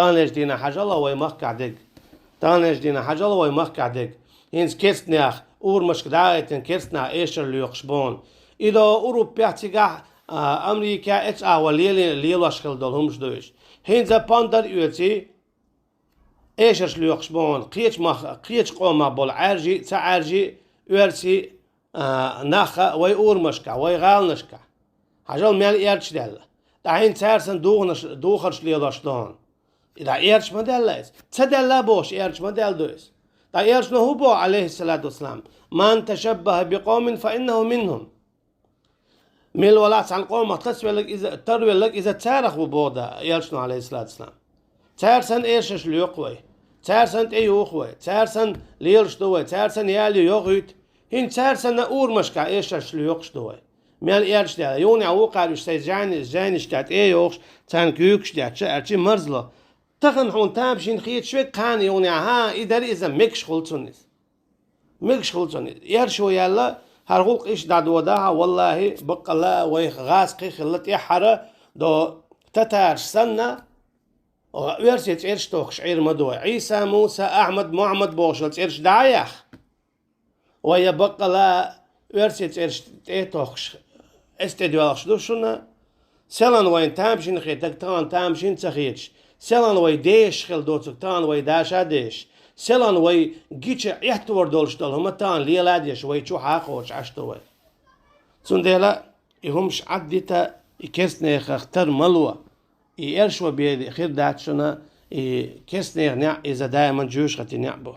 Tanış dina hajala ve mahkadig. Tanış dina hajala ve mahkadig. Hins kerstnach urmaş gdaiten kerstna eşerlüyor xbon. İdo Avrupa tigah Amerika et awaliyeli lilaşkıl dolhumş döş. Hinza pandar üyeti eşerlüyor xbon. Qiyç qoma bol arji ta arji üyersi naha ve urmaşka ve galnışka. Hajal mel erçdella. Dahin tersen doğarş lilaşdan. إذا إيرش ما دلّاس تدلّا بوش إيرش ما دلّدوس دا إيرش نهوبو عليه الصلاة والسلام من تشبه بقوم فإنه منهم ميل ولات عن قوم تسوي لك إذا تروي لك إذا تارخ بودا إيرش عليه الصلاة والسلام تارسن إيرش ليقوي تارسن أيوخوي تارسن ليرش دوي تارسن يالي يغيت هين تارسن أور مشكا إيرش ليقش دوي ميل إيرش دا يوني عوقع جانش كات أيوخش تان كيوكش دا أرتي مرزلا تخن هون تامشين خيط شوي قاني يوني ها إدار إذا مكش خلصونيس يرشو يلا هرغوق إيش دادو داها والله بقى لا ويخ غاز قيخ اللي يحرى دو تتارش سنة ويرسيت إيرش توخش عير مدوي عيسى موسى أحمد محمد بوشلت إيرش دايخ ويبقى لا ويرسيت إيرش توخش استدوالش دوشنا سلان وين تامشين خيطك تامشين تخيطش سلان وي ديش خل دوتك تان وي داشا ديش سلان وي جيتش يحتور دولش دول هما تان ليلا ديش وي شو حاقوش عشتوي سندلا يهمش عدتا يكسني اختار ملوى يرشوا بيدي خير داتشنا يكسني إذا دائما جوش ختي نعبو